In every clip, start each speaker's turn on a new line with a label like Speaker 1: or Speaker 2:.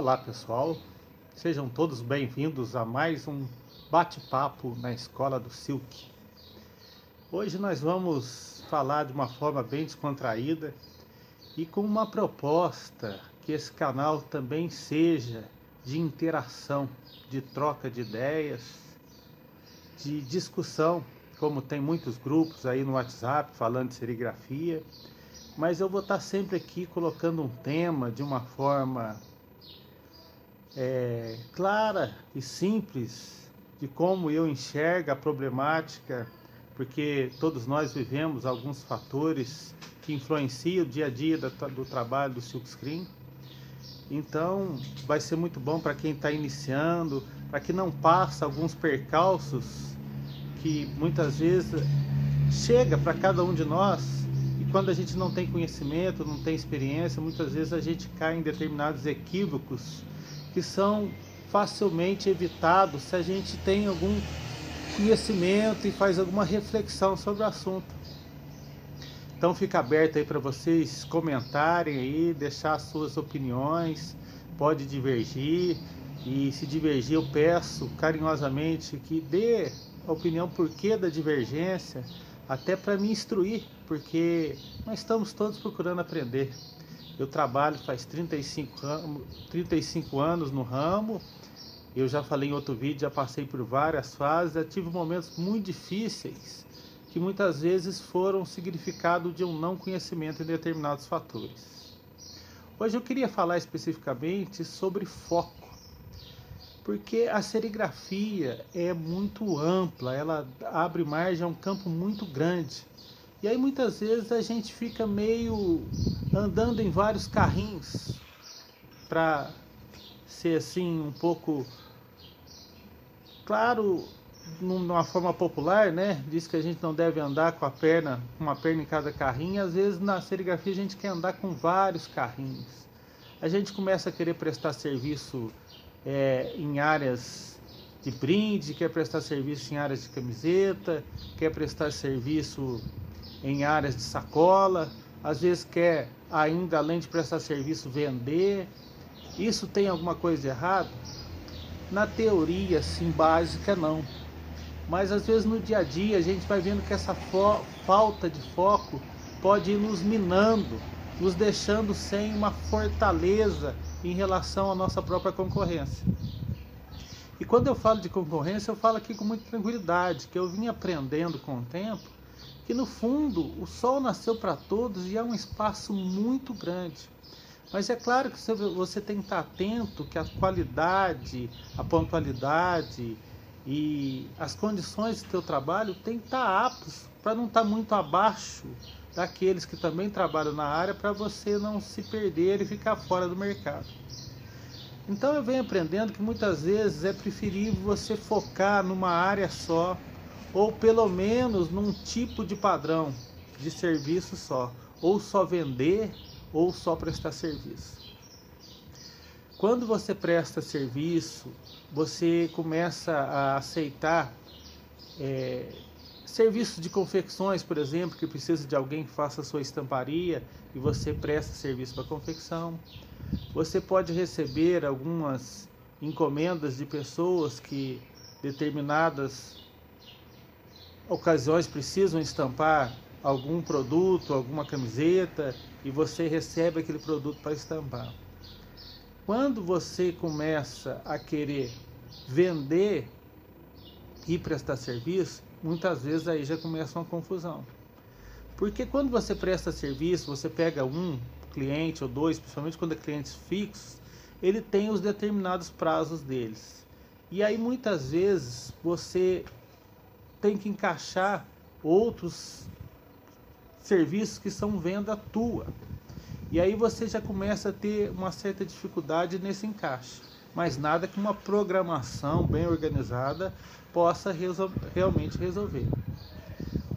Speaker 1: Olá pessoal, sejam todos bem-vindos a mais um bate-papo na Escola do Silk. Hoje nós vamos falar de uma forma bem descontraída e com uma proposta que esse canal também seja de interação, de troca de ideias, de discussão, como tem muitos grupos aí no WhatsApp falando de serigrafia, mas eu vou estar sempre aqui colocando um tema de uma forma clara e simples de como eu enxergo a problemática, porque todos nós vivemos alguns fatores que influenciam o dia a dia do trabalho do silkscreen. Então vai ser muito bom para quem está iniciando, para que não passe alguns percalços que muitas vezes chega para cada um de nós, e quando a gente não tem conhecimento, não tem experiência, muitas vezes a gente cai em determinados equívocos que são facilmente evitados se a gente tem algum conhecimento e faz alguma reflexão sobre o assunto. Então fica aberto aí para vocês comentarem aí, deixar as suas opiniões, pode divergir, e se divergir eu peço carinhosamente que dê a opinião porquê da divergência, até para me instruir, porque nós estamos todos procurando aprender. Eu trabalho faz 35 anos no ramo, eu já falei em outro vídeo, já passei por várias fases, já tive momentos muito difíceis, que muitas vezes foram significado de um não conhecimento em determinados fatores. Hoje eu queria falar especificamente sobre foco, porque a serigrafia é muito ampla, ela abre margem a um campo muito grande. E aí muitas vezes a gente fica meio andando em vários carrinhos, para ser assim um pouco claro, numa forma popular, né? Diz que a gente não deve andar com uma perna em cada carrinho. Às vezes na serigrafia a gente quer andar com vários carrinhos. A gente começa a querer prestar serviço em áreas de brinde, quer prestar serviço em áreas de camiseta, quer prestar serviço em áreas de sacola, às vezes quer ainda, além de prestar serviço, vender. Isso tem alguma coisa de errado? Na teoria, sim, básica, não. Mas às vezes no dia a dia a gente vai vendo que essa falta de foco pode ir nos minando, nos deixando sem uma fortaleza em relação à nossa própria concorrência. E quando eu falo de concorrência, eu falo aqui com muita tranquilidade, que eu vim aprendendo com o tempo, que no fundo o sol nasceu para todos e é um espaço muito grande. Mas é claro que você tem que estar atento que a qualidade, a pontualidade e as condições do teu trabalho tem que estar aptos para não estar muito abaixo daqueles que também trabalham na área, para você não se perder e ficar fora do mercado. Então eu venho aprendendo que muitas vezes é preferível você focar numa área só, ou pelo menos num tipo de padrão de serviço só, ou só vender, ou só prestar serviço. Quando você presta serviço, você começa a aceitar serviços de confecções, por exemplo, que precisa de alguém que faça a sua estamparia e você presta serviço para confecção. Você pode receber algumas encomendas de pessoas que determinadas ocasiões precisam estampar algum produto, alguma camiseta, e você recebe aquele produto para estampar. Quando você começa a querer vender e prestar serviço, muitas vezes aí já começa uma confusão. Porque quando você presta serviço, você pega um cliente ou dois, principalmente quando é clientes fixos, ele tem os determinados prazos deles. E aí muitas vezes você tem que encaixar outros serviços que são venda tua. E aí você já começa a ter uma certa dificuldade nesse encaixe. Mas nada que uma programação bem organizada possa realmente resolver.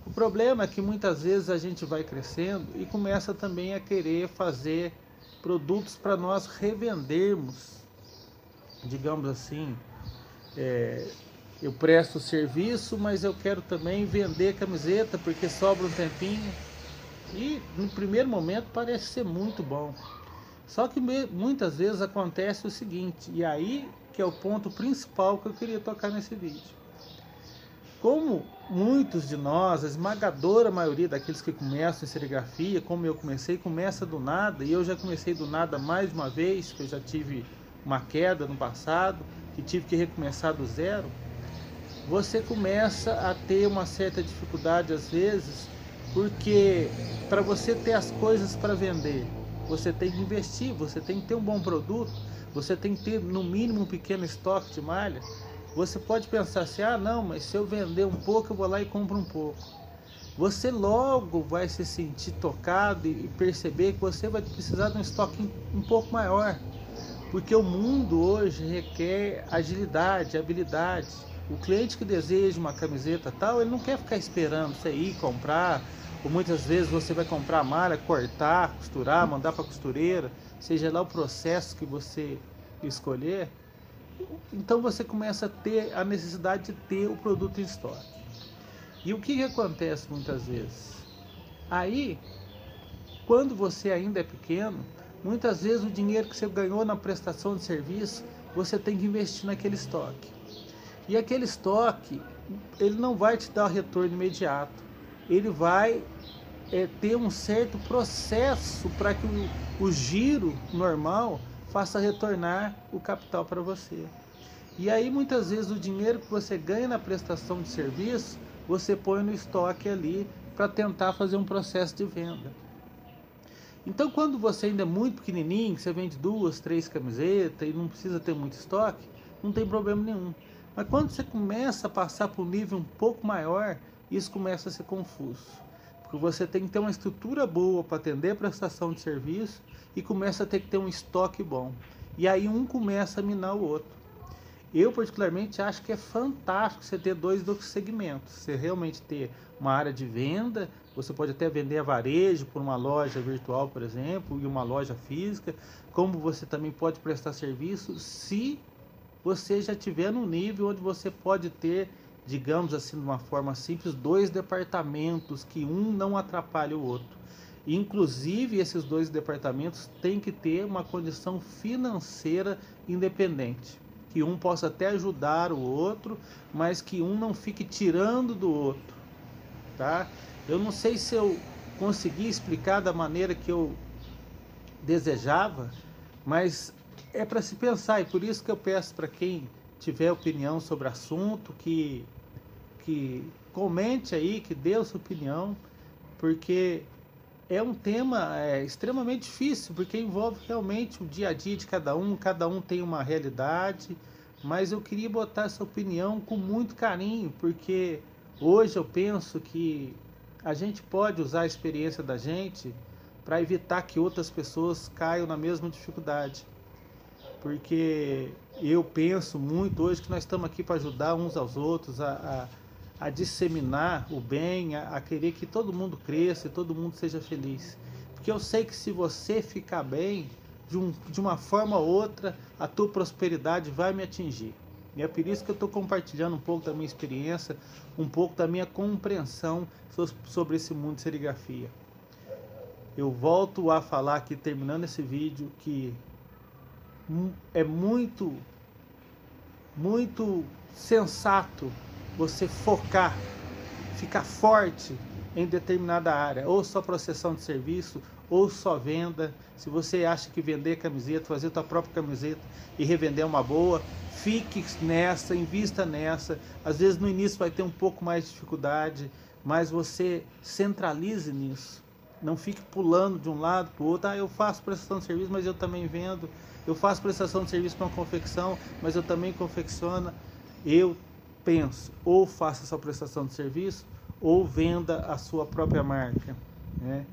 Speaker 1: O problema é que muitas vezes a gente vai crescendo e começa também a querer fazer produtos para nós revendermos. Digamos assim, eu presto serviço, mas eu quero também vender camiseta porque sobra um tempinho. E no primeiro momento parece ser muito bom. Só que muitas vezes acontece o seguinte, e aí que é o ponto principal que eu queria tocar nesse vídeo. Como muitos de nós, a esmagadora maioria daqueles que começam em serigrafia, como eu comecei, começa do nada, e eu já comecei do nada mais de uma vez, que eu já tive uma queda no passado, que tive que recomeçar do zero, você começa a ter uma certa dificuldade às vezes, porque para você ter as coisas para vender, você tem que investir, você tem que ter um bom produto, você tem que ter no mínimo um pequeno estoque de malha. Você pode pensar assim, ah não, mas se eu vender um pouco eu vou lá e compro um pouco. Você logo vai se sentir tocado e perceber que você vai precisar de um estoque um pouco maior. Porque o mundo hoje requer agilidade, habilidade. O cliente que deseja uma camiseta tal, ele não quer ficar esperando você ir comprar, ou muitas vezes você vai comprar a malha, cortar, costurar, mandar para a costureira, seja lá o processo que você escolher. Então você começa a ter a necessidade de ter o produto em estoque. E o que acontece muitas vezes? Aí, quando você ainda é pequeno, muitas vezes o dinheiro que você ganhou na prestação de serviço, você tem que investir naquele estoque. E aquele estoque, ele não vai te dar o retorno imediato. Ele vai ter um certo processo para que o giro normal faça retornar o capital para você. E aí muitas vezes o dinheiro que você ganha na prestação de serviço, você põe no estoque ali para tentar fazer um processo de venda. Então quando você ainda é muito pequenininho, que você vende 2, 3 camisetas e não precisa ter muito estoque, não tem problema nenhum. Mas quando você começa a passar para um nível um pouco maior, isso começa a ser confuso. Porque você tem que ter uma estrutura boa para atender a prestação de serviço e começa a ter que ter um estoque bom. E aí um começa a minar o outro. Eu particularmente acho que é fantástico você ter dois segmentos. Você realmente ter uma área de venda, você pode até vender a varejo por uma loja virtual, por exemplo, e uma loja física, como você também pode prestar serviço se você já estiver no nível onde você pode ter, digamos assim, de uma forma simples, 2 departamentos, que um não atrapalhe o outro. Inclusive, esses 2 departamentos têm que ter uma condição financeira independente. Que um possa até ajudar o outro, mas que um não fique tirando do outro. Tá? Eu não sei se eu consegui explicar da maneira que eu desejava, mas é para se pensar, e por isso que eu peço para quem tiver opinião sobre o assunto, que comente aí, que dê a sua opinião, porque é um tema extremamente difícil, porque envolve realmente o dia a dia de cada um tem uma realidade, mas eu queria botar essa opinião com muito carinho, porque hoje eu penso que a gente pode usar a experiência da gente para evitar que outras pessoas caiam na mesma dificuldade. Porque eu penso muito hoje que nós estamos aqui para ajudar uns aos outros a disseminar o bem, a querer que todo mundo cresça e todo mundo seja feliz. Porque eu sei que se você ficar bem, de uma forma ou outra, a tua prosperidade vai me atingir. E é por isso que eu estou compartilhando um pouco da minha experiência, um pouco da minha compreensão sobre esse mundo de serigrafia. Eu volto a falar aqui, terminando esse vídeo, que é muito sensato você focar, ficar forte em determinada área, ou só processão de serviço, ou só venda. Se você acha que vender camiseta, fazer tua própria camiseta e revender uma boa, fique nessa, invista nessa. Às vezes no início vai ter um pouco mais de dificuldade, mas você centralize nisso. Não fique pulando de um lado para o outro. Eu faço prestação de serviço, mas eu também vendo. Eu faço prestação de serviço para uma confecção, mas eu também confecciono. Eu penso, ou faça essa prestação de serviço, ou venda a sua própria marca, né?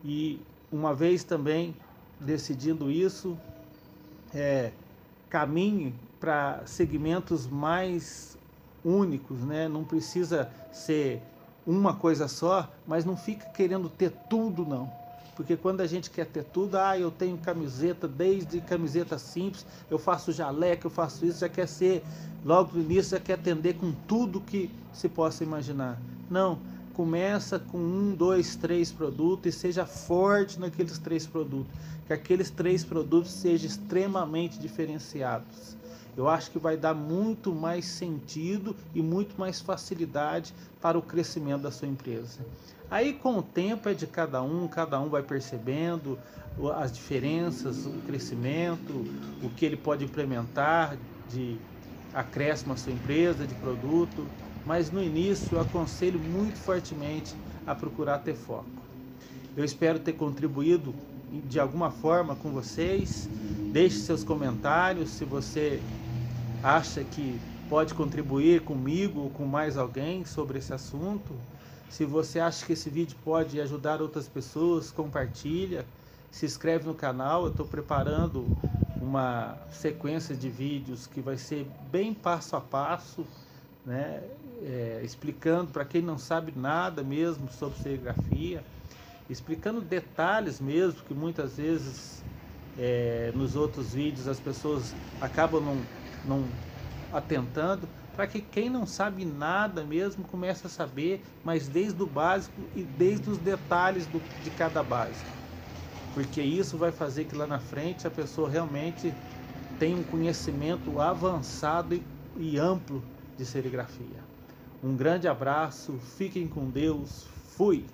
Speaker 1: E uma vez também decidindo isso, caminhe para segmentos mais únicos, né? Não precisa ser uma coisa só, mas não fica querendo ter tudo, não. Porque quando a gente quer ter tudo, eu tenho camiseta, desde camiseta simples, eu faço jaleco, eu faço isso, já quer ser, logo no início, já quer atender com tudo que se possa imaginar. Não, começa com 1, 2, 3 produtos e seja forte naqueles 3 produtos. Que aqueles 3 produtos sejam extremamente diferenciados. Eu acho que vai dar muito mais sentido e muito mais facilidade para o crescimento da sua empresa. Aí com o tempo é de cada um vai percebendo as diferenças, o crescimento, o que ele pode implementar de acréscimo à sua empresa, de produto. Mas no início eu aconselho muito fortemente a procurar ter foco. Eu espero ter contribuído de alguma forma com vocês. Deixe seus comentários se você acha que pode contribuir comigo ou com mais alguém sobre esse assunto. Se você acha que esse vídeo pode ajudar outras pessoas, compartilha, se inscreve no canal. Eu estou preparando uma sequência de vídeos que vai ser bem passo a passo, né? Explicando para quem não sabe nada mesmo sobre serigrafia, explicando detalhes mesmo, que muitas vezes nos outros vídeos as pessoas acabam não atentando, para que quem não sabe nada mesmo comece a saber, mas desde o básico e desde os detalhes de cada básico, porque isso vai fazer que lá na frente a pessoa realmente tenha um conhecimento avançado e amplo de serigrafia. Um grande abraço, fiquem com Deus, fui!